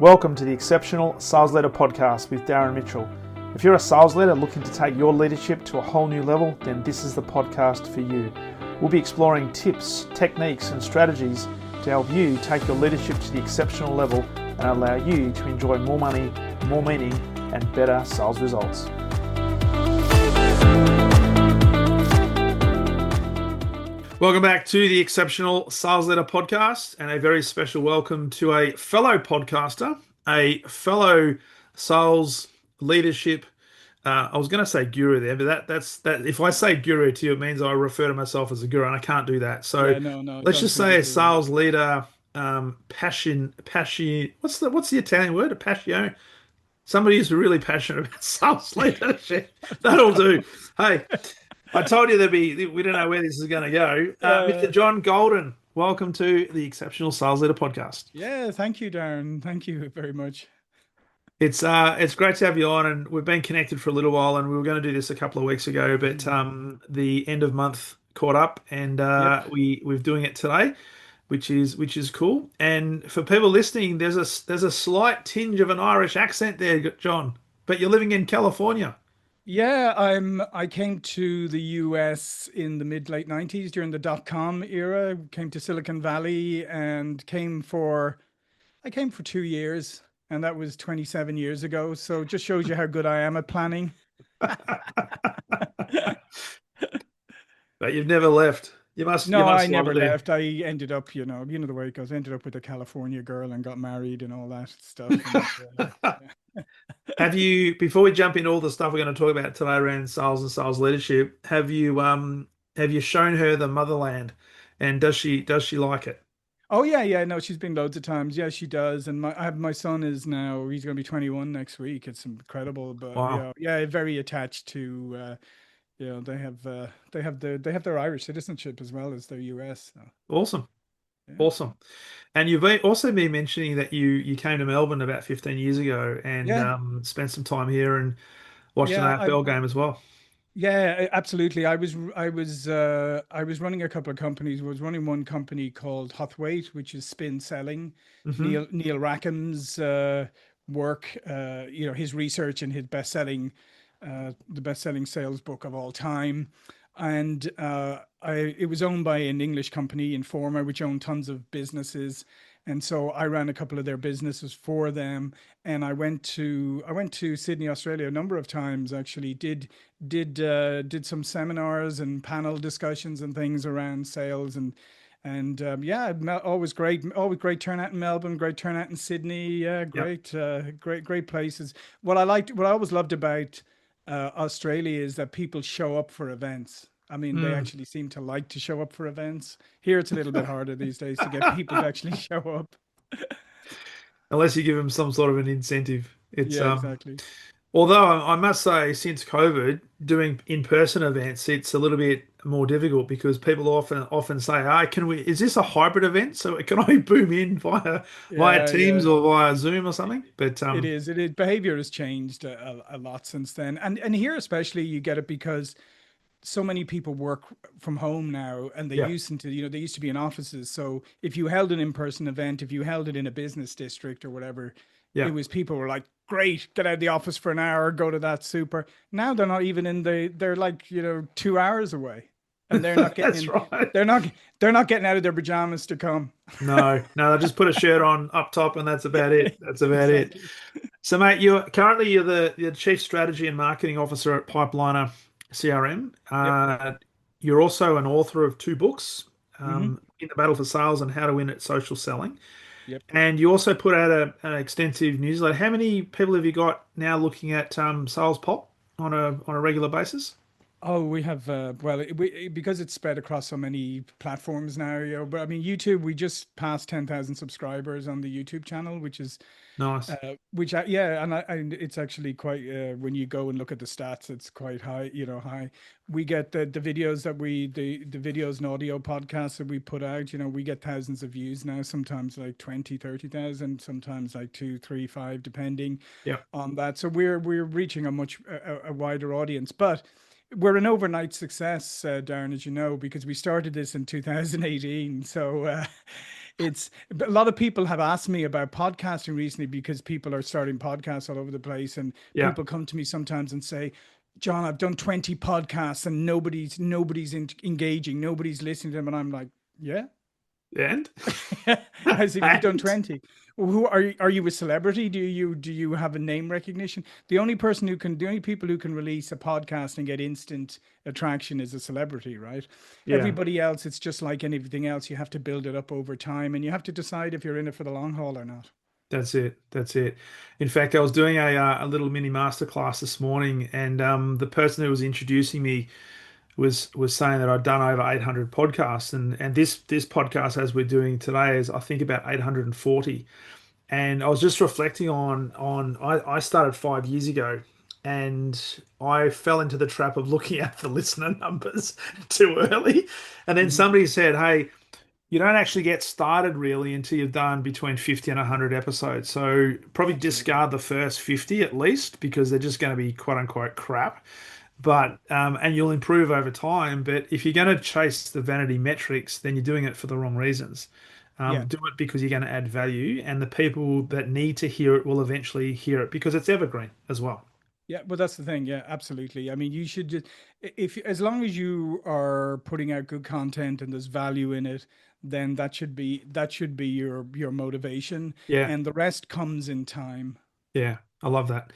Welcome to the Exceptional Sales Leader Podcast with Darren Mitchell. If you're a sales leader looking to take your leadership to a whole new level, then this is the podcast for you. We'll be exploring tips, techniques, and strategies to help you take your leadership to the exceptional level and allow you to enjoy more money, more meaning, and better sales results. Welcome back to the Exceptional Sales Leader Podcast, and a very special welcome to a fellow podcaster, a fellow sales leadership. I was going to say guru there, but that's if I say guru to you, it means I refer to myself as a guru, and I can't do that. So no, let's don't just be say a guru. sales leader, passion. What's the Italian word? A passion. Somebody who's really passionate about sales leadership. That'll do. Hey. I told you we don't know where this is going to go. Mr. John Golden, welcome to the Exceptional Sales Leader Podcast. Yeah, thank you, Darren. Thank you very much. It's great to have you on, and we've been connected for a little while, and we were going to do this a couple of weeks ago, but the end of month caught up, and we're doing it today, which is cool. And for people listening, there's a slight tinge of an Irish accent there, John, but you're living in California. Yeah, I came to the US in the mid-late 90s during the dot-com era, came to Silicon Valley and I came for 2 years, and that was 27 years ago. So it just shows you how good I am at planning. But you've never left. I never left. I ended up, you know the way it goes. Ended up with a California girl and got married and all that stuff. Have you, before we jump into all the stuff we're going to talk about today around sales and sales leadership, have you shown her the motherland, and does she like it? Oh yeah. No, she's been loads of times. Yeah, she does. And my son is now, he's going to be 21 next week. It's incredible, but wow. yeah, very attached to. They have their Irish citizenship as well as their US. So. Awesome. Yeah. Awesome. And you've also been mentioning that you came to Melbourne about 15 years ago and spent some time here and watched an AFL game as well. Yeah, absolutely. I was running a couple of companies. I was running one company called Huthwaite, which is spin selling. Mm-hmm. Neil Rackham's work, his research and his the best-selling sales book of all time. And it was owned by an English company, Informa, which owned tons of businesses. And so I ran a couple of their businesses for them. And I went to Sydney, Australia a number of times, actually. Did some seminars and panel discussions and things around sales always great turnout in Melbourne, great turnout in Sydney. Yeah, great places. What I always loved about Australia is that people show up for events. I mean, they actually seem to like to show up for events. Here, it's a little bit harder these days to get people to actually show up. Unless you give them some sort of an incentive. Exactly. Although I must say, since COVID, doing in-person events, it's a little bit more difficult because people often say, is this a hybrid event? So can I boom in via Teams or via Zoom or something? But it is. Behavior has changed a lot since then. And here especially you get it because so many people work from home now, and they used to be in offices. So if you held an in-person event, if you held it in a business district or whatever, it was people were like, great, get out of the office for an hour, go to that super. Now they're not even they're like, 2 hours away, and they're not getting right. they're not getting out of their pajamas to come. No, they just put a shirt on up top, and that's about it. That's about it. So mate, you're the Chief Strategy and Marketing Officer at Pipeliner CRM. You're also an author of 2 books, In the Battle for Sales and How to Win at Social Selling. Yep. And you also put out an extensive newsletter. How many people have you got now looking at Sales Pop on a regular basis? Oh, we have because it's spread across so many platforms now. But I mean, YouTube, we just passed 10,000 subscribers on the YouTube channel, which is nice. And it's actually quite. When you go and look at the stats, it's quite high. High. We get the videos the videos and audio podcasts that we put out. We get thousands of views now. Sometimes like 20, 30,000. Sometimes like 2, 3, 5, depending on that. So we're reaching a wider audience, but. We're an overnight success, Darren, as you know, because we started this in 2018. So But a lot of people have asked me about podcasting recently because people are starting podcasts all over the place, and Yeah. people come to me sometimes and say, John, I've done 20 podcasts and nobody's engaging, nobody's listening to them. And I'm like, yeah. And I said, you've done and 20. Well, who are you a celebrity? Do you have a name recognition? The only people who can release a podcast and get instant attraction is a celebrity, right? yeah, Everybody else, it's just like anything else. You have to build it up over time, and you have to decide if you're in it for the long haul or not. that's it. That's it. In fact, I was doing a little mini masterclass this morning, and the person who was introducing me was saying that I'd done over 800 podcasts, and this podcast as we're doing today is I think about 840. And I was just reflecting I started 5 years ago, and I fell into the trap of looking at the listener numbers too early. And then Mhm. somebody said, "Hey, you don't actually get started really until you've done between 50 and 100 episodes. So probably Absolutely. discard the first 50 at least because they're just going to be quote unquote crap. But and you'll improve over time. But if you're going to chase the vanity metrics, then you're doing it for the wrong reasons. Yeah. Do it because you're going to add value, and the people that need to hear it will eventually hear it because it's evergreen as well." Yeah, well, that's the thing. Yeah, absolutely. I mean, you should just, if as long as you are putting out good content and there's value in it, then that should be your motivation, Yeah, and the rest comes in time. yeah, I love that.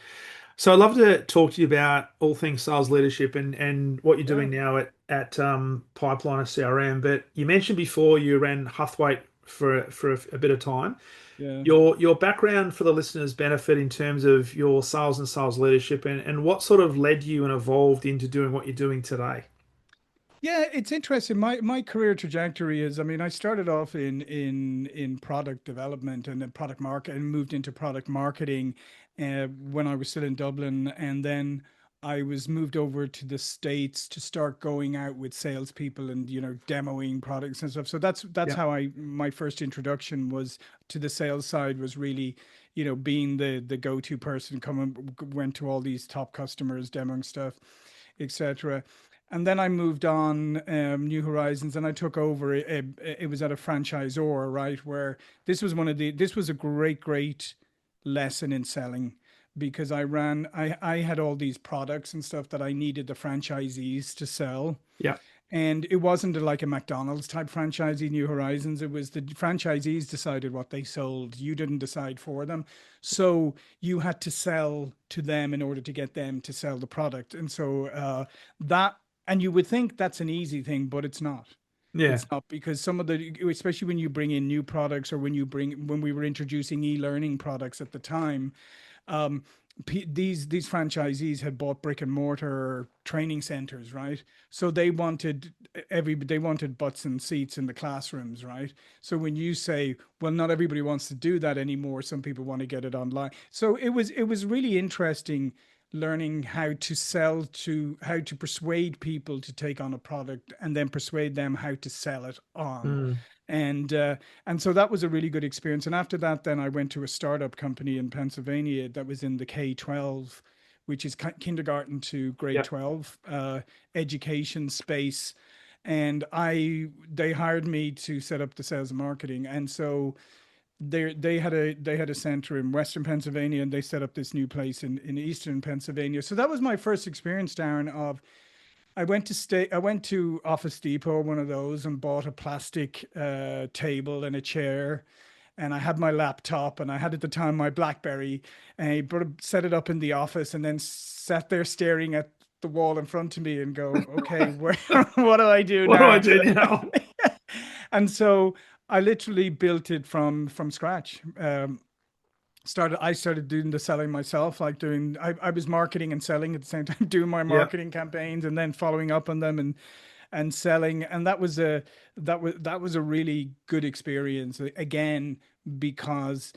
So I'd love to talk to you about all things sales leadership and what you're Yeah, doing now at Pipeline of CRM. But you mentioned before you ran Huthwaite for a bit of time. yeah. Your background for the listeners' benefit in terms of your sales and sales leadership and what sort of led you and evolved into doing what you're doing today. Yeah, it's interesting. My career trajectory is, I mean, I started off in product development and then product market and moved into product marketing when I was still in Dublin, and then I was moved over to the States to start going out with salespeople and demoing products and stuff. So that's Yeah, how I my first introduction was to the sales side, was really being the go-to person, coming went to all these top customers demoing stuff, etc. And then I moved on, New Horizons, and I took over. It was at a franchisor, right, where this was a great lesson in selling, because I had all these products and stuff that I needed the franchisees to sell. yeah, And it wasn't like a McDonald's type franchisee, New Horizons. It was the franchisees decided what they sold. You didn't decide for them. So you had to sell to them in order to get them to sell the product. And so that, and you would think that's an easy thing, but it's not. yeah, It's not, because some of the, especially when you bring in new products, or when we were introducing e-learning products at the time, um, these franchisees had bought brick and mortar training centers, right? So they wanted butts and seats in the classrooms, right? So when you say, well, not everybody wants to do that anymore, some people want to get it online. So it was really interesting learning how to persuade people to take on a product, and then persuade them how to sell it on. mm, And uh, and so that was a really good experience. And after that, then I went to a startup company in Pennsylvania that was in the K-12, which is kindergarten to grade yeah, 12 education space. And they hired me to set up the sales and marketing. And so they had a center in Western Pennsylvania, and they set up this new place in Eastern Pennsylvania. So that was my first experience, Darren, of I went to Office Depot, one of those, and bought a plastic table and a chair. And I had my laptop, and I had at the time my BlackBerry, and I set it up in the office, and then sat there staring at the wall in front of me and go, okay, what do I do what do I now? do now? And so I literally built it from scratch. I started doing the selling myself, like I was marketing and selling at the same time, doing my Yeah, marketing campaigns and then following up on them, and selling. And that was a really good experience, again, because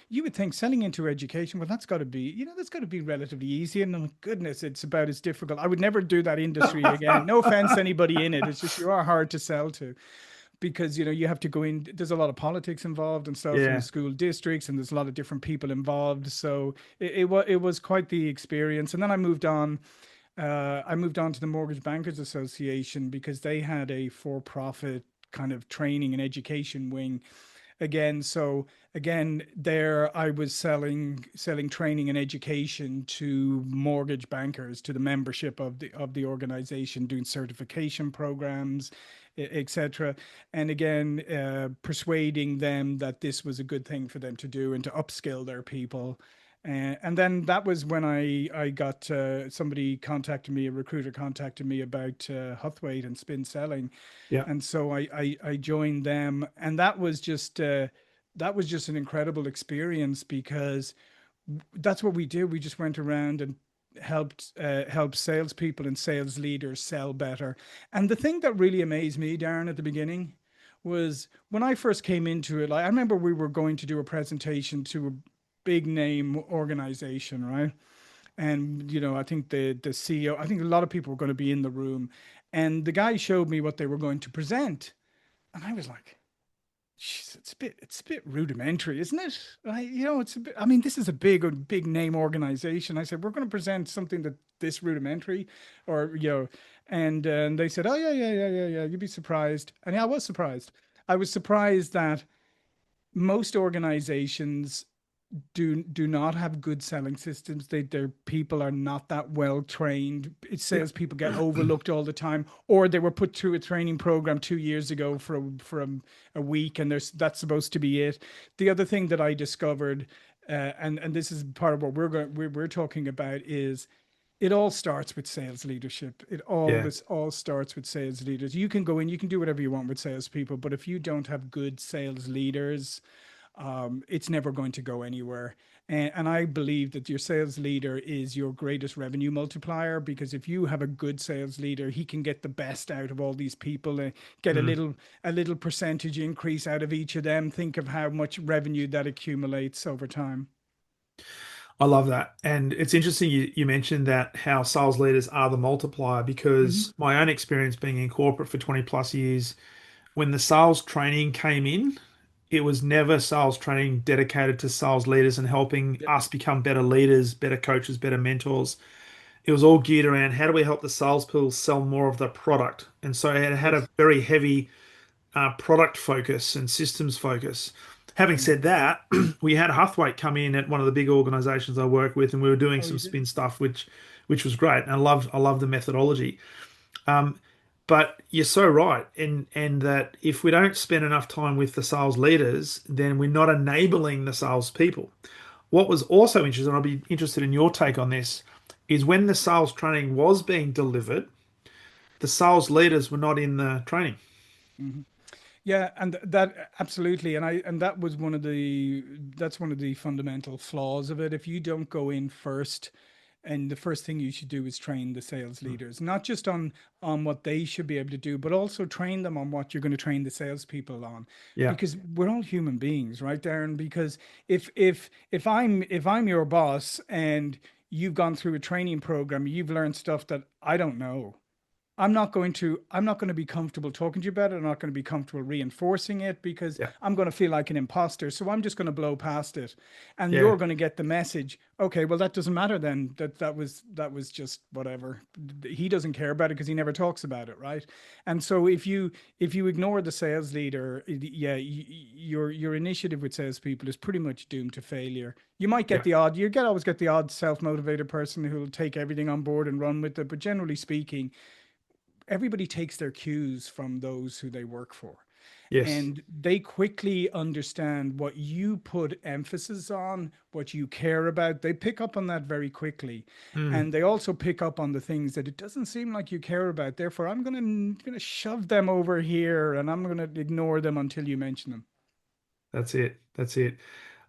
you would think selling into education, well, that's got to be relatively easy. And oh, goodness, it's about as difficult. I would never do that industry again. No offense to anybody in it, it's just you are hard to sell to, because you have to go in, there's a lot of politics involved and stuff in the yeah, school districts, and there's a lot of different people involved. So it was quite the experience. And then I moved on to the Mortgage Bankers Association, because they had a for-profit kind of training and education wing again. So again, there I was selling training and education to mortgage bankers, to the membership of the organization, doing certification programs, etc. And again, persuading them that this was a good thing for them to do and to upskill their people. And then that was when I got somebody contacted me, a recruiter contacted me about Huthwaite and spin selling, Yeah. and so I joined them, and that was just an incredible experience because that's what we did. We just went around and helped salespeople and sales leaders sell better. And the thing that really amazed me, Darren, at the beginning was when I first came into it. Like, I remember we were going to do a presentation to a big name organization, right? And I think the CEO, I think a lot of people were going to be in the room, and the guy showed me what they were going to present, and I was like, "Jeez, it's a bit rudimentary, isn't it?" It's a bit. I mean, this is a big name organization. I said, "We're going to present something that this rudimentary, or and they said, "Oh yeah. You'd be surprised," and yeah, I was surprised. I was surprised that most organizations do not have good selling systems. Their people are not that well trained. It Yeah. says people get overlooked all the time, or they were put through a training program 2 years ago for a week, and that's supposed to be it. The other thing that I discovered, and this is part of what we're talking about, is it all starts with sales leadership. Yeah. This all starts with sales leaders. You can go in, you can do whatever you want with salespeople, but if you don't have good sales leaders, it's never going to go anywhere. And I believe that your sales leader is your greatest revenue multiplier, because if you have a good sales leader, he can get the best out of all these people, get Mm. a little percentage increase out of each of them. Think of how much revenue that accumulates over time. I love that. And it's interesting you mentioned that how sales leaders are the multiplier, Hmm. because my own experience being in corporate for 20 plus years, when the sales training came in, it was never sales training dedicated to sales leaders and helping Yeah. us become better leaders, better coaches, better mentors. It was all geared around how do we help the salespeople sell more of the product. And so it had a Yes. very heavy product focus and systems focus. Having said Mhm. that, we had Huthwaite come in at one of the big organizations I work with, and we were doing Oh, some you did? spin stuff, which was great. And I love the methodology. Um, but you're so right, and that if we don't spend enough time with the sales leaders, then we're not enabling the sales people. What was also interesting, and I'll be interested in your take on this, is when the sales training was being delivered, the sales leaders were not in the training. Hmm. Yeah, and that absolutely, and that was that's one of the fundamental flaws of it. If you don't go in first, and the first thing you should do is train the sales Mm. leaders, not just on what they should be able to do, but also train them on what you're going to train the salespeople on, Yeah, because we're all human beings, right, Darren? Because if I'm your boss and you've gone through a training program, you've learned stuff that I don't know. I'm not going to be comfortable talking to you about it. I'm not going to be comfortable reinforcing it, because yeah, I'm going to feel like an imposter. So I'm just going to blow past it. And yeah, you're going to get the message. Okay, well, that doesn't matter then. That was just whatever. He doesn't care about it because he never talks about it, right? And so if you ignore the sales leader, yeah, your initiative with salespeople is pretty much doomed to failure. You might get yeah, always get the odd self-motivated person who will take everything on board and run with it, but generally speaking, everybody takes their cues from those who they work for, yes. and they quickly understand what you put emphasis on, what you care about. They pick up on that very quickly, Mm, and they also pick up on the things that it doesn't seem like you care about. Therefore, I'm going to shove them over here, and I'm going to ignore them until you mention them. that's it. That's it.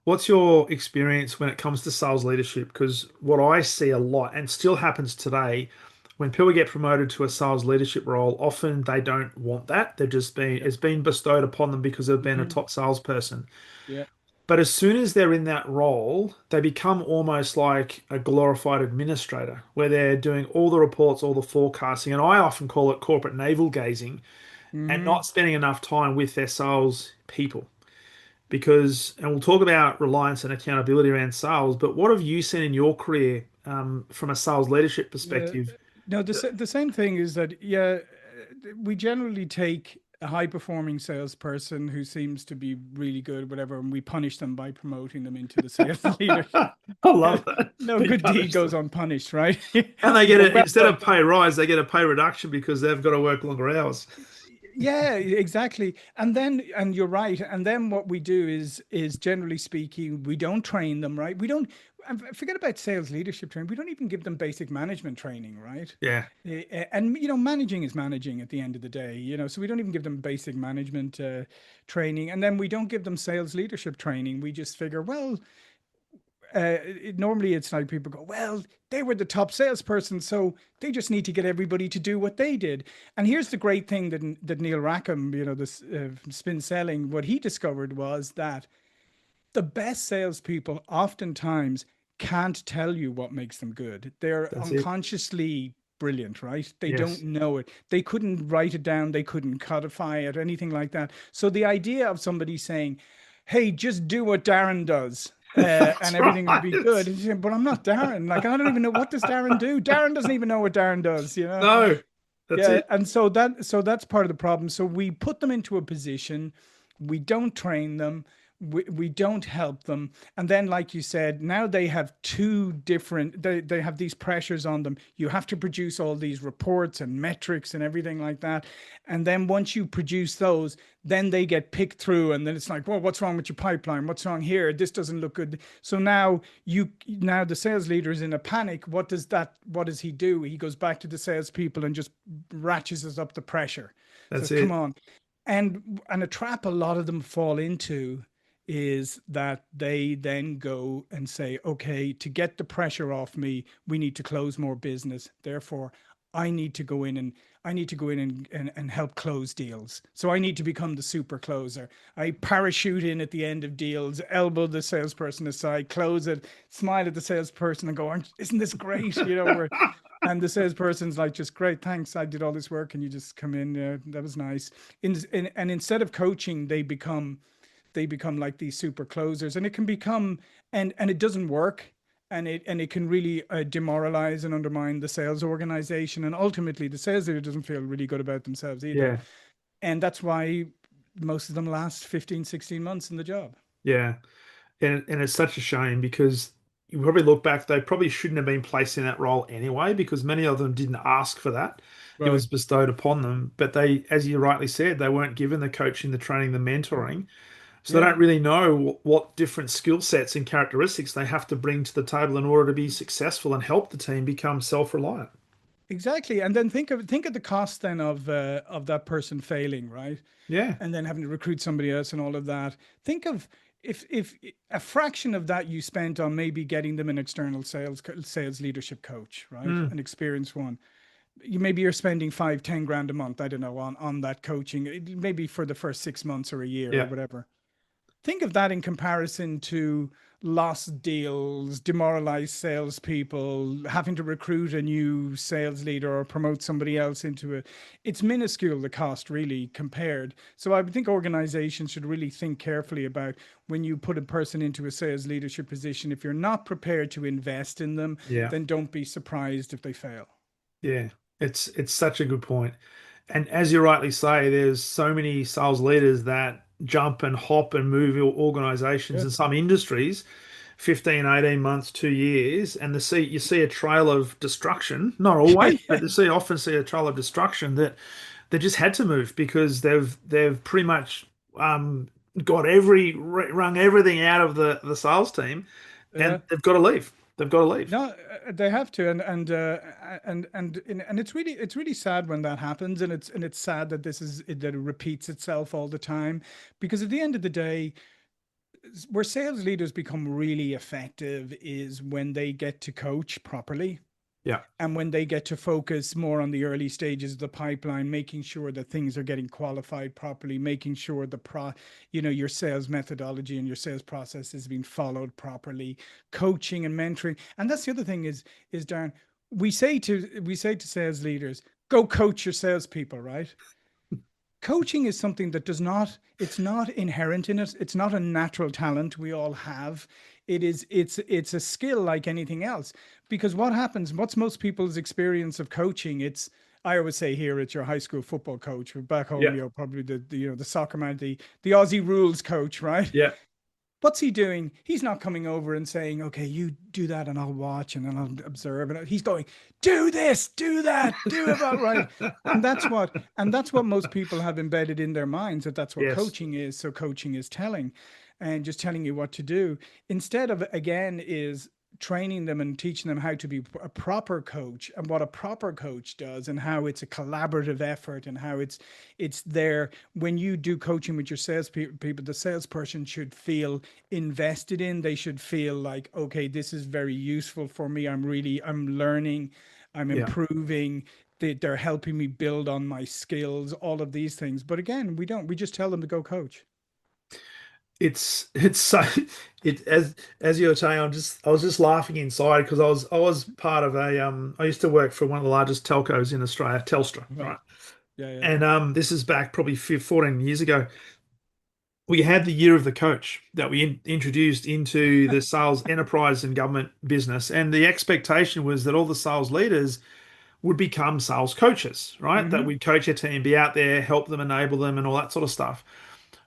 What's your experience when it comes to sales leadership? Because what I see a lot, and still happens today, when people get promoted to a sales leadership role, often they don't want that. They've just been Yeah. it's been bestowed upon them because they've been a Hmm. top salesperson. Yeah. But as soon as they're in that role, they become almost like a glorified administrator, where they're doing all the reports, all the forecasting, and I often call it corporate navel gazing, and Hmm. not spending enough time with their sales people. Because, and we'll talk about reliance and accountability around sales, but what have you seen in your career from a sales leadership Yeah. perspective? No, the same thing is that, yeah, we generally take a high performing salesperson who seems to be really good, whatever, and we punish them by promoting them into the sales leadership. I love that. No Be good deed punished. goes unpunished, right? And they get But it, well instead done. of pay rise, they get a pay reduction because they've got to work longer hours. Yeah, exactly. And then, and you're right. And then what we do is generally speaking, we don't train them, right? We don't, and forget about sales leadership training. We don't even give them basic management training, right? Yeah, And managing is managing at the end of the day, so we don't even give them basic management training, and then we don't give them sales leadership training. We just figure, well, normally it's like people go, well, they were the top salesperson, so they just need to get everybody to do what they did. And here's the great thing that Neil Rackham, this spin selling, what he discovered was that the best salespeople oftentimes can't tell you what makes them good. They're that's it. unconsciously brilliant, right? They don't Yes, know it. They couldn't write it down. They couldn't codify it, anything like that. So the idea of somebody saying, hey, just do what Darren does. that's And everything will be right. good. And you say, but I'm not Darren. Like, I don't even know, what does Darren do. Darren doesn't even know what Darren does. No, that's Yeah, it. and so that's part of the problem. So we put them into a position, we don't train them, we don't help them, and then, like you said, now they have two different. They have these pressures on them. You have to produce all these reports and metrics and everything like that, and then once you produce those, then they get picked through, and then it's like, well, what's wrong with your pipeline? What's wrong here? This doesn't look good. So now the sales leader is in a panic. What does he do? He goes back to the salespeople and just ratchets up the pressure. That's Says, come it. on. And a trap a lot of them fall into is that they then go and say, okay, to get the pressure off me, we need to close more business. Therefore, I need to go in and and help close deals. So I need to become the super closer. I parachute in at the end of deals, elbow the salesperson aside, close it, smile at the salesperson and go, isn't this great? And the salesperson's like, just great, thanks. I did all this work and you just come in. That was nice. And instead of coaching, they become like these super closers, and it can become, and it doesn't work, and it can really demoralize and undermine the sales organization, and ultimately the sales leader doesn't feel really good about themselves either, Yeah, and that's why most of them last 15, 16 months in the job. yeah. And it's such a shame because you probably look back, they probably shouldn't have been placed in that role anyway, because many of them didn't ask for that. It Right. was bestowed upon them. But they, as you rightly said, they weren't given the coaching, the training, the mentoring. So they Yeah, don't really know what different skill sets and characteristics they have to bring to the table in order to be successful and help the team become self-reliant. exactly. And then think of the cost then of that person failing, right? Yeah. And then having to recruit somebody else and all of that. Think of, if a fraction of that you spent on maybe getting them an external sales leadership coach, right? Mm, An experienced one. Maybe you're spending 5, 10 grand a month, I don't know, on that coaching, maybe for the first 6 months or a year or yeah. whatever. Think of that in comparison to lost deals, demoralized salespeople, having to recruit a new sales leader or promote somebody else into it. It's minuscule, the cost, really, compared. So I think organizations should really think carefully about, when you put a person into a sales leadership position, if you're not prepared to invest in them, Yeah. then don't be surprised if they fail. Yeah. It's such a good point. And as you rightly say, there's so many sales leaders that jump and hop and move organizations Yeah. in some industries 15, 18 months, 2 years, and you see a trail of destruction. Not always, but often see a trail of destruction that they just had to move because they've pretty much got wrung everything out of the sales team, and Yeah. they've got to leave. They've got to leave. No, they have to, and it's really sad when that happens, and it's sad that that it repeats itself all the time, because at the end of the day, where sales leaders become really effective is when they get to coach properly, Yeah, and when they get to focus more on the early stages of the pipeline, making sure that things are getting qualified properly, making sure your sales methodology and your sales process is being followed properly, coaching and mentoring. And that's the other thing is Darren, we say to sales leaders, go coach your salespeople, right? Coaching is something that it's not inherent in us. It's not a natural talent we all have. It's a skill like anything else. Because what's most people's experience of coaching? It's, I always say here it's your high school football coach. But back home, Yeah. probably the soccer man, the Aussie rules coach, right? Yeah. What's he doing? He's not coming over and saying, "Okay, you do that, and I'll watch, and then I'll observe." And he's going, "Do this, do that, do about right." And that's what most people have embedded in their minds, that that's what Yes. coaching is. So coaching is telling, and just telling you what to do, instead of, again, is training them and teaching them how to be a proper coach, and what a proper coach does, and how it's a collaborative effort, and how it's there. When you do coaching with your sales people, the salesperson should feel invested in. They should feel like, okay, this is very useful for me. I'm learning, I'm Yeah. improving. They're helping me build on my skills, all of these things. But again, we just tell them to go coach. It's so it as you were saying, I was just laughing inside because I was part of I used to work for one of the largest telcos in Australia, Telstra, Right. right? Yeah, yeah, yeah. And this is back probably 14 years ago. We had the year of the coach that we introduced into the sales enterprise and government business, and the expectation was that all the sales leaders would become sales coaches, right? That Mm-hmm. we'd coach a team, be out there, help them, enable them, and all that sort of stuff.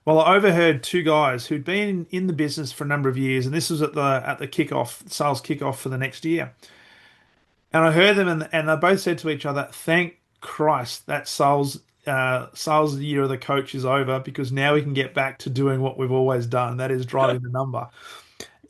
Well, I overheard two guys who'd been in the business for a number of years, and this was at the kickoff, sales kickoff for the next year. And I heard them, and they both said to each other, "Thank Christ that sales year of the coach is over, because now we can get back to doing what we've always done, that is driving the number."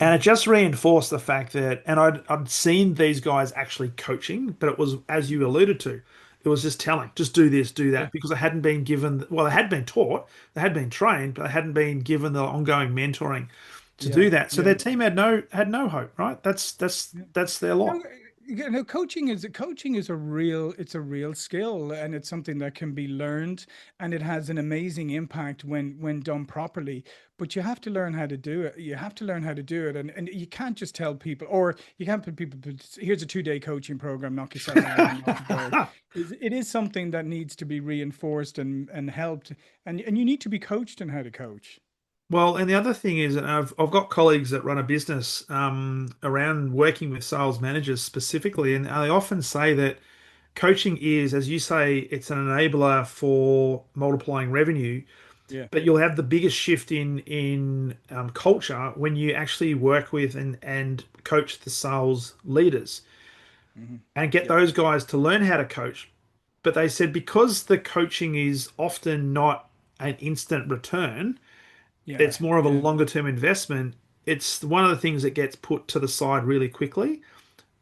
And it just reinforced the fact that, and I'd seen these guys actually coaching, but it was, as you alluded to, it was just telling, just do this, do Yeah, that, because they hadn't been given, well, they had been taught, they had been trained, but they hadn't been given the ongoing mentoring to yeah, do that. So yeah. their team had no hope, right? That's their No, lot. coaching is a real skill, and it's something that can be learned, and it has an amazing impact when done properly. But you have to learn how to do it. You have to learn how to do it, and you can't just tell people, or you can't put people, here's a 2-day coaching program, knock yourself out and off you go. It is something that needs to be reinforced and helped, and you need to be coached on how to coach. Well, and the other thing is, and I've got colleagues that run a business around working with sales managers specifically, and they often say that coaching is, as you say, it's an enabler for multiplying revenue, Yeah. but you'll have the biggest shift in culture when you actually work with and coach the sales leaders Hmm. and get Yeah. those guys to learn how to coach. But they said because the coaching is often not an instant return, Yeah. it's more of a Yeah. longer term investment. It's one of the things that gets put to the side really quickly,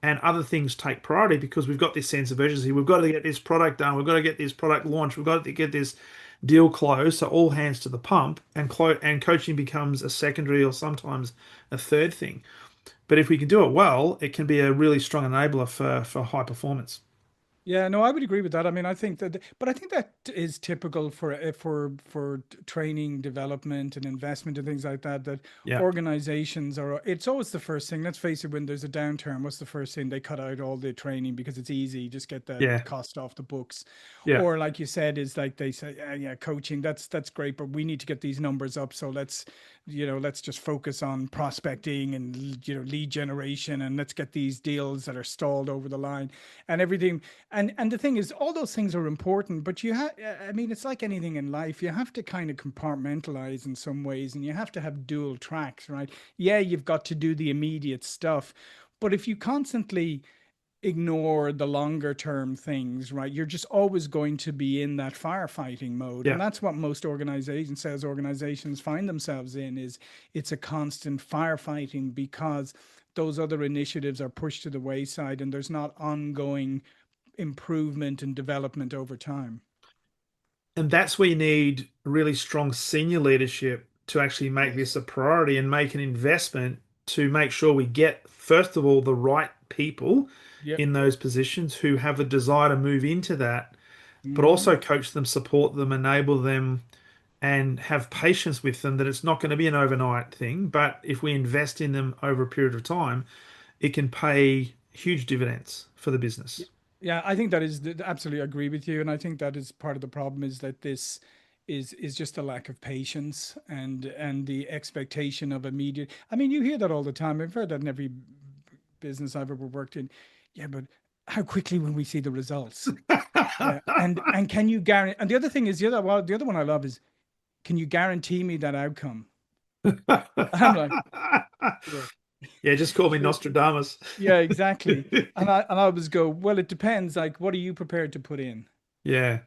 and other things take priority because we've got this sense of urgency. We've got to get this product done. We've got to get this product launched. We've got to get this deal closed. So all hands to the pump, and coaching becomes a secondary or sometimes a third thing. But if we can do it well, it can be a really strong enabler for high performance. Yeah, no, I would agree with that. I mean, but I think that is typical for training, development, and investment and things like that. That Yeah, organizations are. It's always the first thing. Let's face it. When there's a downturn, what's the first thing? They cut out all the training because it's easy. Just get the yeah, cost off the books. yeah. Or like you said, is like they say, yeah, yeah, coaching. That's great, but we need to get these numbers up. So let's just focus on prospecting and lead generation, and let's get these deals that are stalled over the line and everything. And the thing is, all those things are important, but I mean, it's like anything in life. You have to kind of compartmentalize in some ways, and you have to have dual tracks, right? Yeah, you've got to do the immediate stuff, but if you constantly ignore the longer term things, right, you're just always going to be in that firefighting mode. And Yeah. that's what most organizations, sales organizations, find themselves in, is it's a constant firefighting because those other initiatives are pushed to the wayside, and there's not ongoing improvement and development over time. And that's where you need really strong senior leadership to actually make this Yes. a priority and make an investment to make sure we get, first of all, the right people Yep. in those positions who have a desire to move into that, but Hmm. also coach them, support them, enable them, and have patience with them that it's not going to be an overnight thing. But if we invest in them over a period of time, it can pay huge dividends for the business. Yeah, I think that is absolutely agree with you, and I think that is part of the problem, is that this is just a lack of patience and the expectation of immediate. I mean, you hear that all the time. I've heard that in every business I've ever worked in. Yeah, but how quickly will we see the results? And can you guarantee? And the other thing is the other one I love is, can you guarantee me that outcome? And I'm like, sure, Yeah, just call me sure. Nostradamus. Yeah, exactly. And I always go, well, it depends. Like, what are you prepared to put in? Yeah,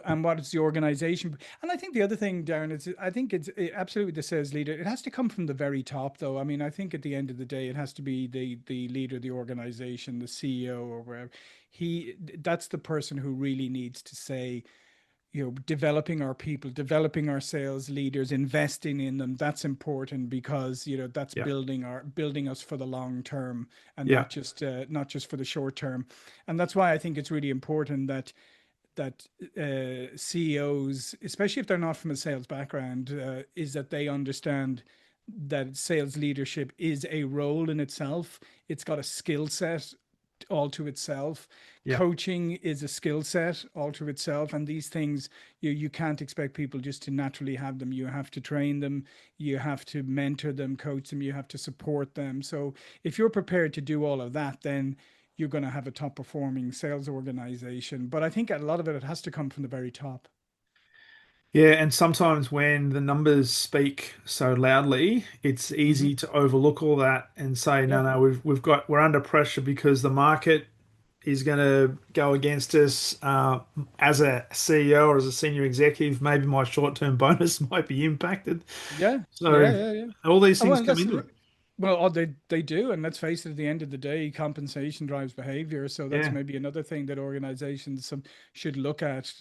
And what is the organization? And I think the other thing, Darren, is I think absolutely the sales leader. It has to come from the very top, though. I mean, I think at the end of the day, it has to be the leader of the organization, the CEO or wherever. That's the person who really needs to say, developing our people, developing our sales leaders, investing in them. That's important because that's yeah, building us for the long term, and yeah, not just for the short term. And that's why I think it's really important that CEOs, especially if they're not from a sales background, is that they understand that sales leadership is a role in itself. It's got a skill set all to itself. yeah. Coaching is a skill set all to itself, and these things you can't expect people just to naturally have them. You have to train them, you have to mentor them, coach them, you have to support them. So if you're prepared to do all of that, then you're going to have a top performing sales organization. But I think a lot of it has to come from the very top. Yeah, and sometimes when the numbers speak so loudly, it's Hmm. easy to overlook all that and say, Yeah. no, no, we're under pressure because the market is going to go against us. As a CEO or as a senior executive, maybe my short-term bonus might be impacted. Yeah. Yeah. So Yeah. Yeah. all these Oh, things well, come that's into it. well, they do, and let's face it. At the end of the day, compensation drives behavior. So that's Yeah, maybe another thing that organizations should look at.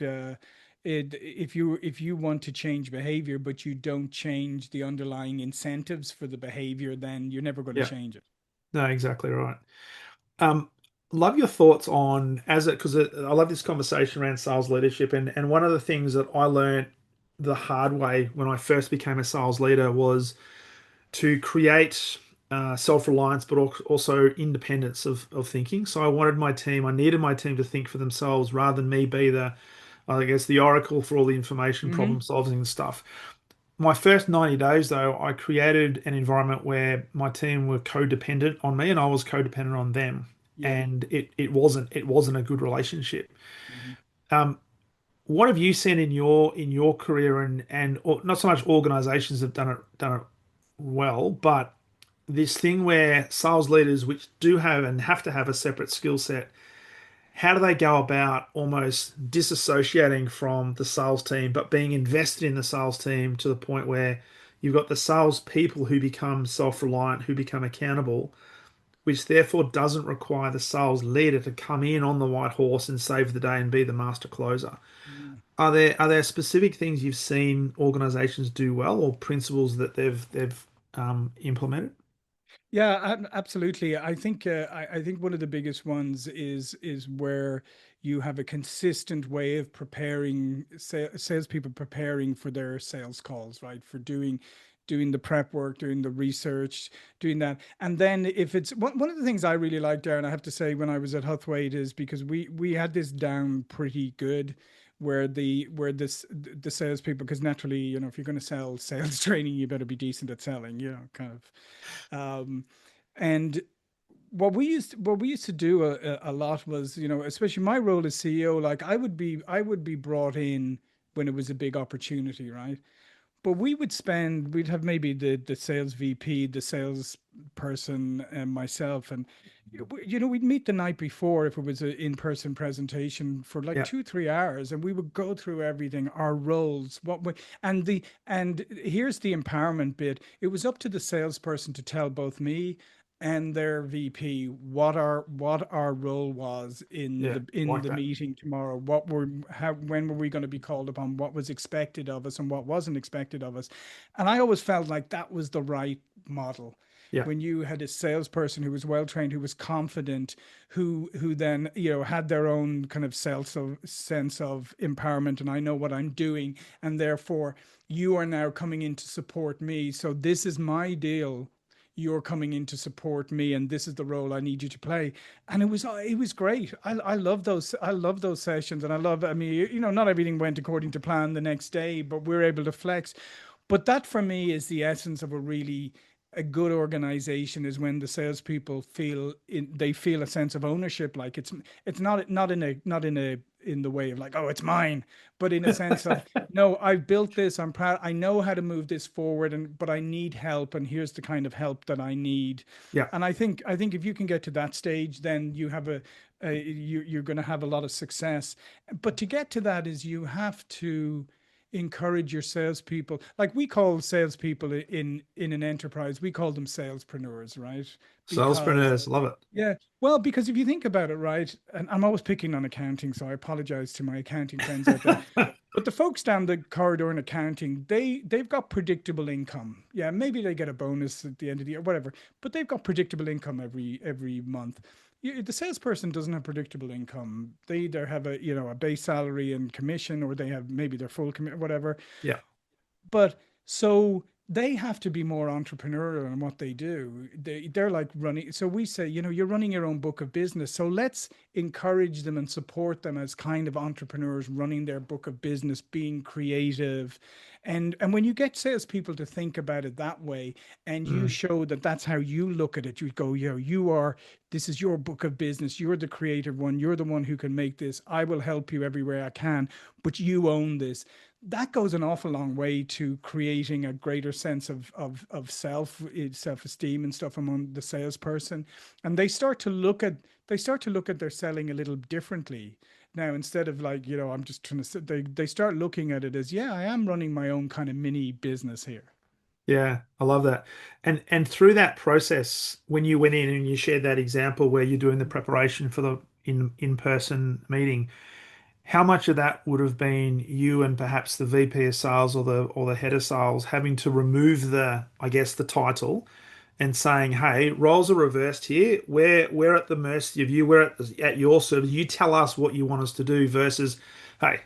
If you want to change behavior, but you don't change the underlying incentives for the behavior, then you're never going to yeah, change it. no, exactly right. Um, love your thoughts on as it because I love this conversation around sales leadership, and one of the things that I learned the hard way when I first became a sales leader was to create self-reliance, but also independence of thinking. So I needed my team to think for themselves rather than me be I guess, the oracle for all the information, Hmm. problem solving and stuff. My first 90 days, though, I created an environment where my team were codependent on me and I was codependent on them. Yeah. And it wasn't a good relationship. Hmm. Um, what have you seen in your career and not so much organizations have done it well, but this thing where sales leaders, which do have and have to have a separate skill set, how do they go about almost disassociating from the sales team, but being invested in the sales team to the point where you've got the sales people who become self-reliant, who become accountable, which therefore doesn't require the sales leader to come in on the white horse and save the day and be the master closer. Are there specific things you've seen organizations do well or principles that they've implemented? Yeah, absolutely. I think one of the biggest ones is where you have a consistent way of preparing salespeople preparing for their sales calls, right? For doing the prep work, doing the research, doing that. And then if it's one of the things I really like, Darren, I have to say, when I was at Huthwaite, is because we had this down pretty good, where the salespeople, because naturally, if you're going to sell sales training, you better be decent at selling, kind of. um, and what we used to do a lot was, especially my role as CEO, like I would be brought in when it was a big opportunity, right? But we'd have maybe the sales VP, the sales person, and myself, and we'd meet the night before if it was an in-person presentation for like Yeah, 2-3 hours, and we would go through everything, our roles, and here's the empowerment bit. It was up to the salesperson to tell both me and their VP what our role was in yeah, the like that. meeting tomorrow. When were we going to be called upon? What was expected of us and what wasn't expected of us? And I always felt like that was the right model. Yeah, When you had a salesperson who was well trained, who was confident, who then had their own kind of sense of empowerment, and I know what I'm doing, and therefore you are now coming in to support me. So this is my deal, you're coming in to support me, and this is the role I need you to play. And it was great. I love those sessions, and I mean, not everything went according to plan the next day, but we're able to flex. But that for me is the essence of a really a good organization is when the salespeople they feel a sense of ownership. Like it's not in the way of like, oh, it's mine, but in a sense of, no, I've built this, I'm proud, I know how to move this forward, but I need help, and here's the kind of help that I need. Yeah. And I think if you can get to that stage, then you have you're going to have a lot of success. But to get to that is you have to encourage your salespeople. Like we call salespeople in an enterprise, we call them salespreneurs, right? Because Salespreneurs, love it. yeah, well, because if you think about it, right, and I'm always picking on accounting, so I apologize to my accounting friends out there. But the folks down the corridor in accounting, they've got predictable income. Yeah, maybe they get a bonus at the end of the year, whatever. But they've got predictable income every month. The salesperson doesn't have predictable income. They either have a base salary and commission, or they have maybe their full commission, whatever. Yeah. But so they have to be more entrepreneurial in what they do. They're like running. So we say, you're running your own book of business. So let's encourage them and support them as kind of entrepreneurs running their book of business, being creative. And when you get salespeople to think about it that way, and you Mm. show that that's how you look at it, you go, this is your book of business. You're the creative one. You're the one who can make this. I will help you everywhere I can, but you own this. That goes an awful long way to creating a greater sense of self-esteem and stuff among the salesperson. And they start to look at their selling a little differently now. Instead of like, I'm just trying to, they start looking at it as, yeah, I am running my own kind of mini business here. Yeah, I love that. And through that process, when you went in and you shared that example where you're doing the preparation for the in-person meeting, how much of that would have been you and perhaps the VP of sales or the head of sales having to remove I guess the title and saying, hey, roles are reversed here. We're at the mercy of you. We're at your service. You tell us what you want us to do versus, hey,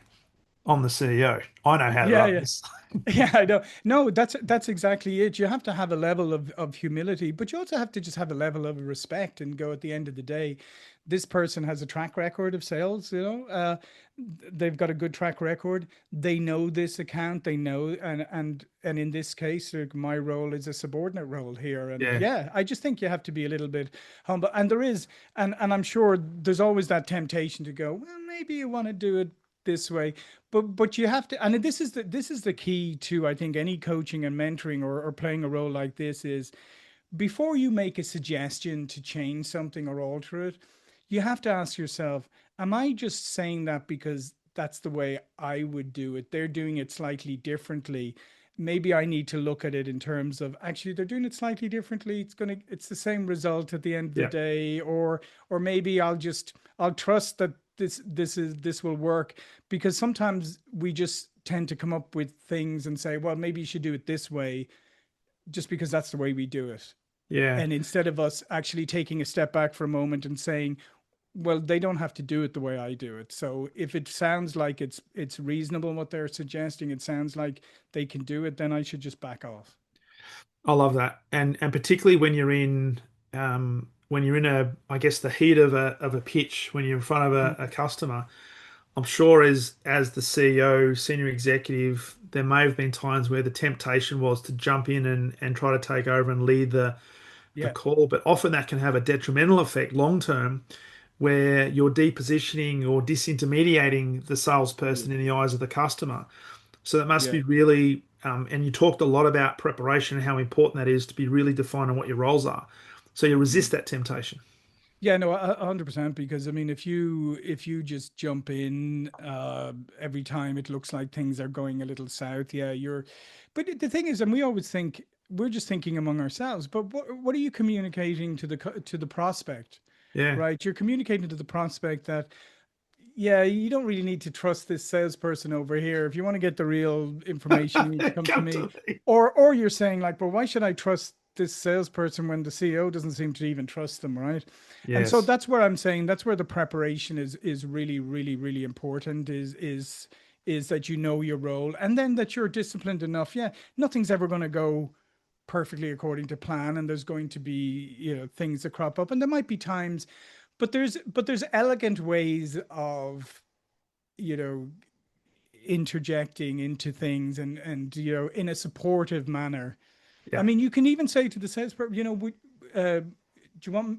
I'm the CEO. I know how to Yeah, run yeah. this. Yeah, I know. No, that's exactly it. You have to have a level of humility, but you also have to just have a level of respect and go, at the end of the day, this person has a track record of sales, they've got a good track record. They know this account, they know, and in this case, like, my role is a subordinate role here. And Yeah. yeah, I just think you have to be a little bit humble. And there is, and I'm sure there's always that temptation to go, well, maybe you want to do it this way, but you have to, and this is the key to, I think, any coaching and mentoring, or playing a role like this, is before you make a suggestion to change something or alter it, you have to ask yourself, am I just saying that because that's the way I would do it? They're doing it slightly differently. Maybe I need to look at it in terms of, actually, they're doing it slightly differently. It's the same result at the end of the Yeah. day. Or maybe I'll trust that this will work, because sometimes we just tend to come up with things and say, well, maybe you should do it this way, just because that's the way we do it. Yeah. And instead of us actually taking a step back for a moment and saying, well, they don't have to do it the way I do it. So if it sounds like it's reasonable what they're suggesting, it sounds like they can do it, then I should just back off. I love that. And particularly when you're in I guess the heat of a pitch, when you're in front of a customer, I'm sure as the CEO, senior executive, there may have been times where the temptation was to jump in and try to take over and lead the Yeah. call, but often that can have a detrimental effect long term where you're depositioning or disintermediating the salesperson in the eyes of the customer. So that must Yeah. be really, and you talked a lot about preparation and how important that is to be really defined on what your roles are. So you resist that temptation. Yeah, no, 100%. Because I mean, if you just jump in every time it looks like things are going a little south, yeah, you're. But the thing is, and we always think we're just thinking among ourselves. But what are you communicating to the prospect, Yeah. right? You're communicating to the prospect that, yeah, you don't really need to trust this salesperson over here. If you want to get the real information, you need to come to Come me. to me. Or you're saying like, well, why should I trust this salesperson when the CEO doesn't seem to even trust them, right? And so Yes. that's where I'm saying that's where the preparation is really, really, really important. Is that you know your role, and then that you're disciplined enough. Yeah, nothing's ever going to go perfectly according to plan, and there's going to be, things that crop up, and there might be times, but there's elegant ways of, you know interjecting into things, and in a supportive manner, I Yeah. mean, you can even say to the salesperson, uh,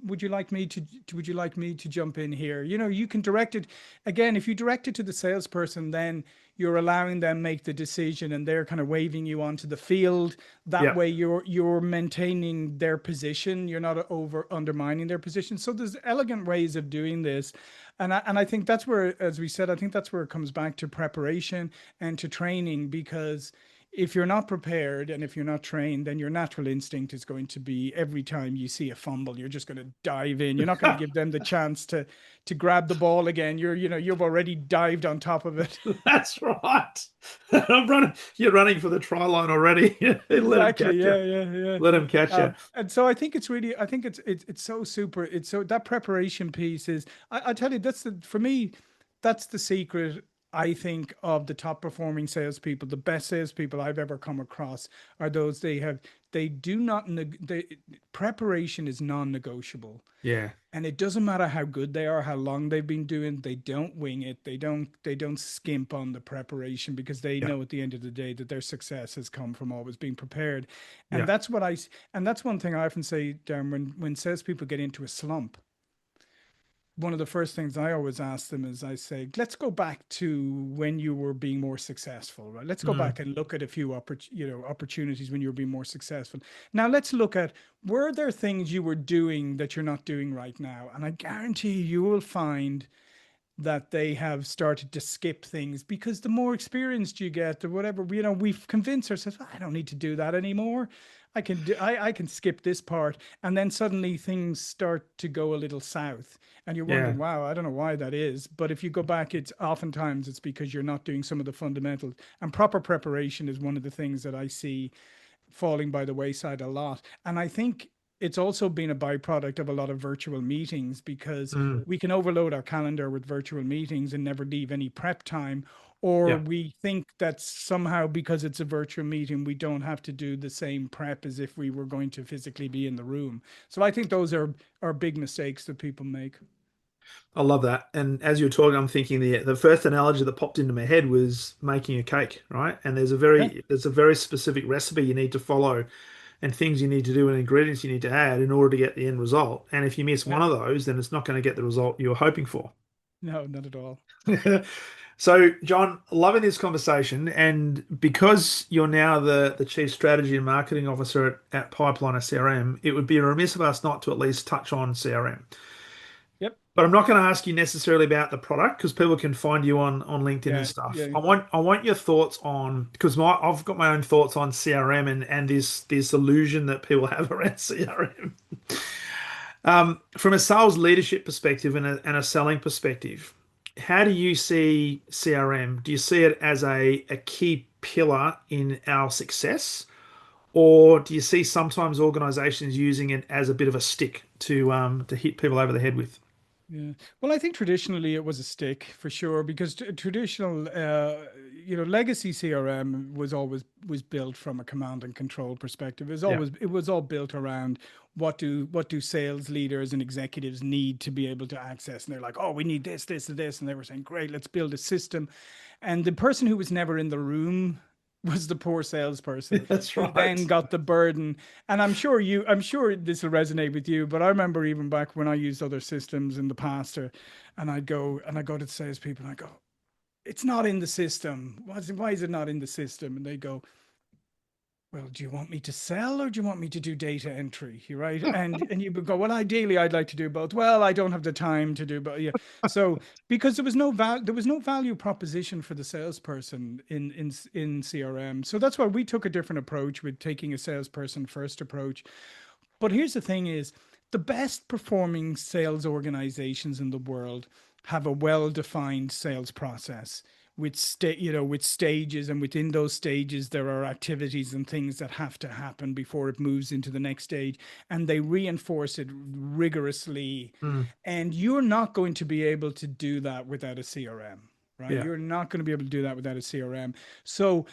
would you like me to, would you like me to jump in here? You can direct it. Again, if you direct it to the salesperson, then you're allowing them make the decision and they're kind of waving you onto the field. That Yeah. way you're maintaining their position. You're not over undermining their position. So there's elegant ways of doing this. And I think that's where, as we said, I think that's where it comes back to preparation and to training, because if you're not prepared and if you're not trained, then your natural instinct is going to be, every time you see a fumble, you're just going to dive in. You're not going to give them the chance to grab the ball again. You've already dived on top of it. That's right. I'm running. You're running for the try line already. Let him Exactly. catch Yeah, you. yeah, yeah. Let him catch you. And so I think it's really, I think it's so super. It's so, that preparation piece is, I tell you, for me, that's the secret. I think of the top performing salespeople, the best salespeople I've ever come across are those, they do not, preparation is non-negotiable. Yeah. And it doesn't matter how good they are, how long they've been doing, they don't wing it. They don't skimp on the preparation, because they Yeah. know at the end of the day that their success has come from always being prepared. And Yeah. that's one thing I often say, Darren, when salespeople get into a slump, one of the first things I always ask them is, I say, let's go back to when you were being more successful, right? Let's go Mm. back and look at a few opportunities when you were being more successful. Now let's look at, were there things you were doing that you're not doing right now? And I guarantee you will find that they have started to skip things, because the more experienced you get, the whatever, we've convinced ourselves, "Oh, I don't need to do that anymore. I can skip this part." And then suddenly things start to go a little south and you're Yeah. wondering, wow, I don't know why that is. But if you go back, it's because you're not doing some of the fundamentals. And proper preparation is one of the things that I see falling by the wayside a lot. And I think it's also been a byproduct of a lot of virtual meetings, because Mm. we can overload our calendar with virtual meetings and never leave any prep time. Or Yeah. we think that somehow, because it's a virtual meeting, we don't have to do the same prep as if we were going to physically be in the room. So I think those are big mistakes that people make. I love that. And as you're talking, I'm thinking the first analogy that popped into my head was making a cake, right? And Yeah. there's a very specific recipe you need to follow, and things you need to do and ingredients you need to add in order to get the end result. And if you miss Yeah. one of those, then it's not going to get the result you're hoping for. No, not at all. So, John, loving this conversation, and because you're now the Chief Strategy and Marketing Officer at Pipeline of CRM, it would be remiss of us not to at least touch on CRM. Yep. But I'm not going to ask you necessarily about the product, because people can find you on LinkedIn and Yeah. stuff. Yeah. I want your thoughts on, because I've got my own thoughts on CRM and this illusion that people have around CRM. From a sales leadership perspective and a selling perspective, how do you see CRM? Do you see it as a key pillar in our success, or do you see sometimes organizations using it as a bit of a stick to hit people over the head with? Yeah. Well, I think traditionally it was a stick for sure, because traditional, legacy CRM was built from a command and control perspective. Yeah. It was all built around, what do sales leaders and executives need to be able to access, and they're like, oh, we need this, this, and this, and they were saying, great, let's build a system. And the person who was never in the room was the poor salesperson, That's who then right. got the burden. And I'm sure this will resonate with you, but I remember even back when I used other systems in the past, and I go to the salespeople and I go, it's not in the system. Why is it not in the system? And they go, well, do you want me to sell or do you want me to do data entry? You're right. And you would go, well, ideally I'd like to do both. Well, I don't have the time to do both. Yeah. So because there was no value proposition for the salesperson in CRM. So that's why we took a different approach with taking a salesperson first approach. But here's the thing is, the best performing sales organizations in the world have a well-defined sales process with stages, and within those stages there are activities and things that have to happen before it moves into the next stage, and they reinforce it rigorously. Mm, And you're not going to be able to do that without a CRM, right? yeah. You're not going to be able to do that without a CRM. So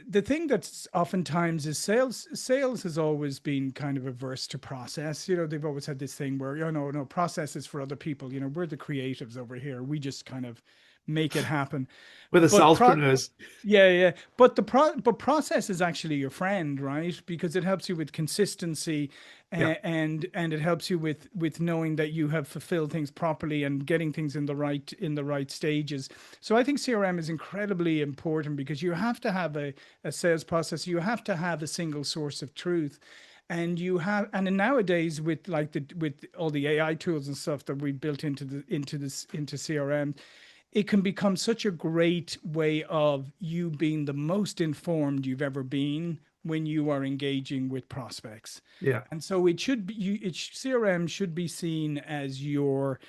the thing that's oftentimes is, sales has always been kind of averse to process. They've always had this thing where, no, process is for other people. We're the creatives over here. We just kind of make it happen. We're the But salespreneurs. yeah, yeah. But but process is actually your friend, right? Because it helps you with consistency, Yeah, and it helps you with knowing that you have fulfilled things properly and getting things in the right stages. So I think CRM is incredibly important because you have to have a sales process. You have to have a single source of truth. And you have, and then nowadays with like with all the AI tools and stuff that we built into CRM, it can become such a great way of you being the most informed you've ever been when you are engaging with prospects. yeah, And so it should be CRM should be seen as your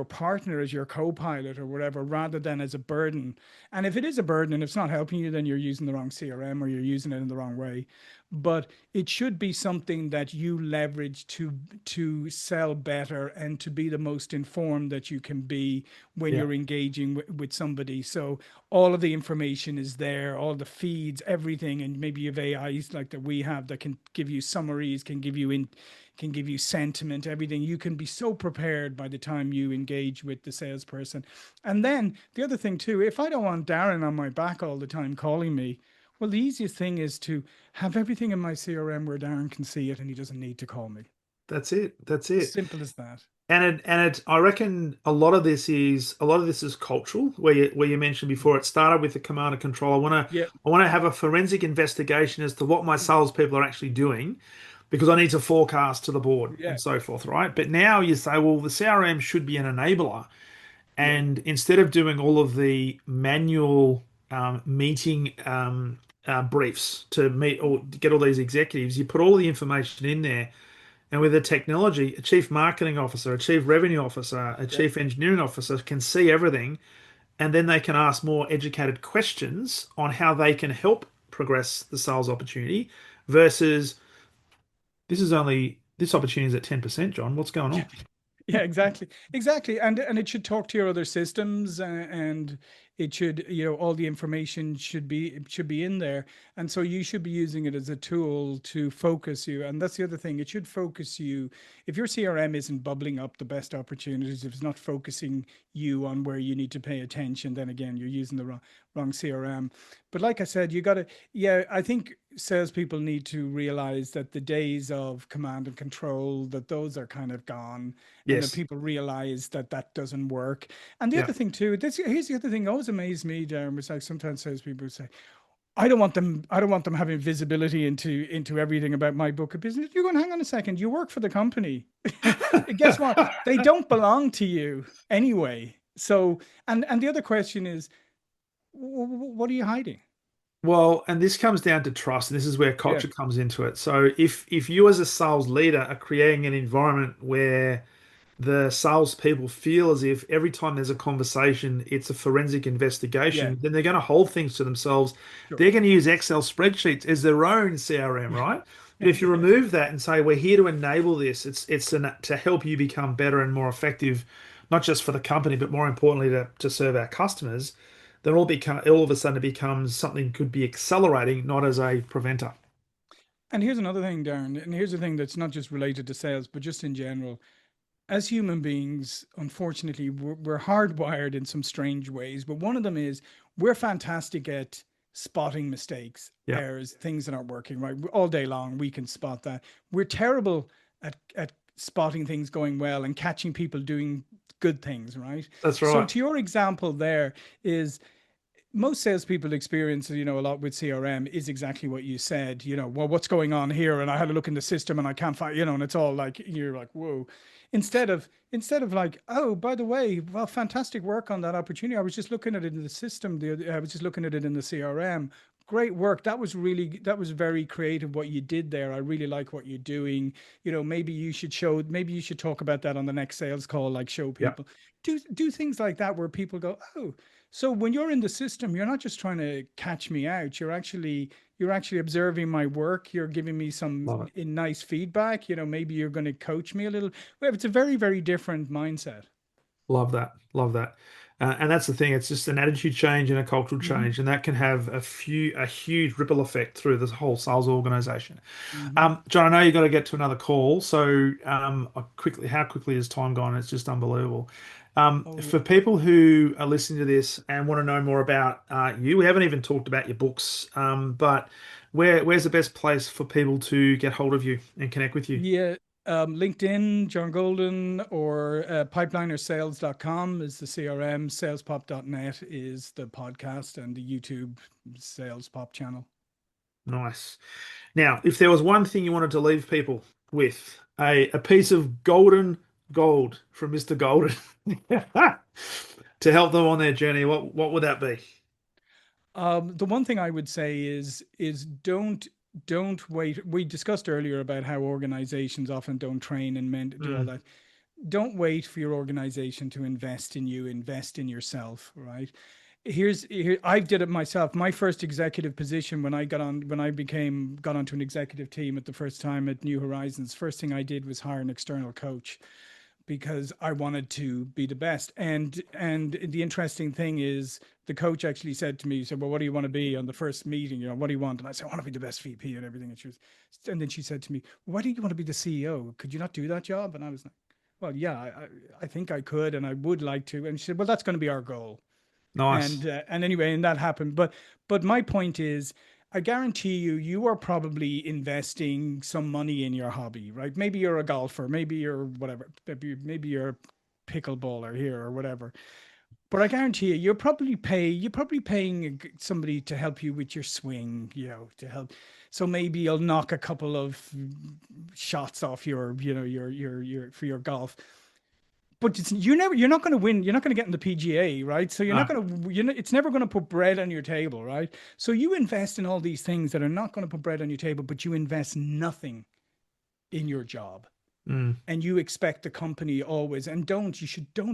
partner, as your co-pilot or whatever, rather than as a burden. And if it is a burden and it's not helping you, then you're using the wrong CRM or you're using it in the wrong way. But it should be something that you leverage to sell better and to be the most informed that you can be when yeah. you're engaging with somebody. So all of the information is there, all the feeds, everything, and maybe you have AIs like that we have that can give you summaries, can give you sentiment, everything. You can be so prepared by the time you engage with the salesperson. And then the other thing too, if I don't want Darren on my back all the time calling me, well, the easiest thing is to have everything in my CRM where Darren can see it and he doesn't need to call me. That's it. That's it. Simple as that. I reckon a lot of this is cultural, where you mentioned before it started with the command and control. Yeah. I want to have a forensic investigation as to what my salespeople are actually doing, because I need to forecast to the board Yeah. and so forth, right? But now you say, well, the CRM should be an enabler, Yeah. and instead of doing all of the manual meeting briefs to meet or to get all these executives, you put all the information in there. And with the technology, a chief marketing officer, a chief revenue officer, a Yeah. chief engineering officer can see everything, and then they can ask more educated questions on how they can help progress the sales opportunity versus this opportunity is at 10%, John. What's going on? Yeah, exactly, exactly, and it should talk to your other systems, and it should, you know, all the information should be in there, and so you should be using it as a tool to focus you, and that's the other thing. It should focus you. If your CRM isn't bubbling up the best opportunities, if it's not focusing you on where you need to pay attention, then again, you're using the wrong CRM. But like I said, you got to, yeah, I think salespeople need to realize that the days of command and control, that those are kind of gone, and that Yes. people realize that that doesn't work. And the Yeah. other thing too, here's the other thing that always amazed me, Darren, was like sometimes salespeople say, I don't want them having visibility into everything about my book of business. You're going, hang on a second, you work for the company. Guess what? They don't belong to you anyway. So, and the other question is, what are you hiding? Well, and this comes down to trust, and this is where Yeah, culture comes into it. So if you as a sales leader are creating an environment where the salespeople feel as if every time there's a conversation, it's a forensic yeah, investigation, then they're going to hold things to themselves. sure. They're going to use Excel spreadsheets as their own CRM, right? But if you Yeah. remove that and say, we're here to enable this, to help you become better and more effective, not just for the company, but more importantly to serve our customers, then all of a sudden it becomes something could be accelerating, not as a preventer. And here's another thing, Darren, and here's the thing that's not just related to sales, but just in general. As human beings, unfortunately, we're hardwired in some strange ways. But one of them is we're fantastic at spotting mistakes, Yeah, errors, things that aren't working right. All day long, we can spot that. We're terrible at spotting things going well and catching people doing good things, right? that's So, right. to your example, there is most salespeople experience, you know, a lot with CRM is exactly what you said. You know, well, what's going on here? And I had a look in the system and I can't find, you know, and it's all like you're like, whoa. Instead of like, oh, by the way, well, fantastic work on that opportunity. I was just looking at it in the system. I was just looking at it in the CRM. Great work. That was very creative what you did there. I really like what you're doing. You know, maybe you should talk about that on the next sales call, like show Yeah, people. Do things like that where people go, oh, so when you're in the system, you're not just trying to catch me out. You're actually observing my work. You're giving me some love it. nice feedback. You know, maybe you're going to coach me a little. Well, it's a very, very different mindset. Love that. Love that. And that's the thing. It's just an attitude change and a cultural Hmm. change, and that can have a huge ripple effect through this whole sales organization. Hmm. John, I know you got to get to another call, so how quickly has time gone? It's just unbelievable. Oh, For people who are listening to this and want to know more about you, we haven't even talked about your books, but where's the best place for people to get hold of you and connect with you? yeah. LinkedIn, John Golden, or pipelinersales.com is the CRM. Salespop.net is the podcast, and the YouTube Sales Pop channel. Nice. Now, if there was one thing you wanted to leave people with, a piece of golden gold from Mr. Golden to help them on their journey, what would that be? The one thing I would say is don't wait. We discussed earlier about how organizations often don't train and do all Mm, that. Don't wait for your organization to invest in you. Invest in yourself, right? Here I did it myself. My first executive position when I got onto an executive team at the first time at New Horizons, first thing I did was hire an external coach because I wanted to be the best. And the interesting thing is the coach actually said to me, he said, well, what do you want to be on the first meeting? You know, what do you want? And I said, I want to be the best VP and everything. And then she said to me, why do you want to be the CEO? Could you not do that job? And I was like, well, yeah, I think I could, and I would like to. And she said, well, that's going to be our goal. nice. And anyway, and that happened. But my point is, I guarantee you, you are probably investing some money in your hobby, right? Maybe you're a golfer, maybe you're whatever, maybe you're a pickleballer here or whatever. But I guarantee you, you're probably paying somebody to help you with your swing, you know, to help. So maybe you'll knock a couple of shots off your, you know, your for your golf. But you're not going to win. You're not going to get in the PGA, right? So you're not No. going to, it's never going to put bread on your table, right? So you invest in all these things that are not going to put bread on your table, but you invest nothing in your job. Mm, And you expect the company always, and don't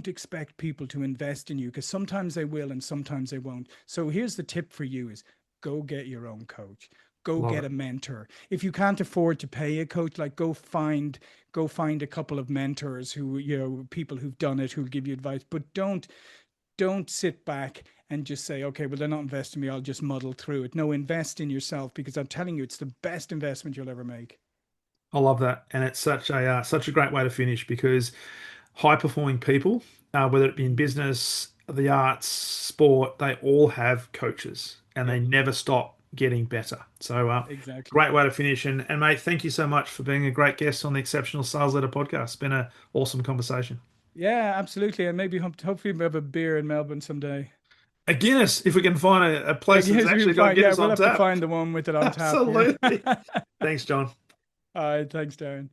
expect people to invest in you, because sometimes they will and sometimes they won't. So here's the tip for you is go get your own coach. Go love get it. a mentor. If you can't afford to pay a coach, like go find a couple of mentors who, you know, people who've done it, who'll give you advice. But don't sit back and just say, okay, well, they're not investing in me, I'll just muddle through it. No, invest in yourself, because I'm telling you, it's the best investment you'll ever make. I love that, and it's such a great way to finish because high performing people, whether it be in business, the arts, sport, they all have coaches, and Yeah, they never stop getting better. So, exactly. great way to finish. And mate, thank you so much for being a great guest on the Exceptional Sales Leader podcast. It's been an awesome conversation. Yeah, absolutely. And maybe hopefully we have a beer in Melbourne someday. A Guinness, if we can find a I place that's guess we can actually got find, yeah, Guinness we'll on have to tap. find the one with it on tap. Yeah. Absolutely. Thanks, John. All right. Thanks, Darren.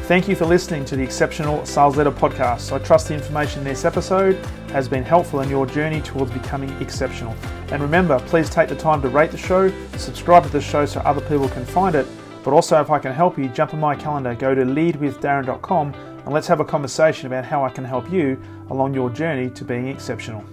Thank you for listening to the Exceptional Sales Leader podcast. I trust the information in this episode has been helpful in your journey towards becoming exceptional. And remember, please take the time to rate the show, subscribe to the show so other people can find it. But also, if I can help you, jump on my calendar, go to leadwithdarren.com, and let's have a conversation about how I can help you along your journey to being exceptional.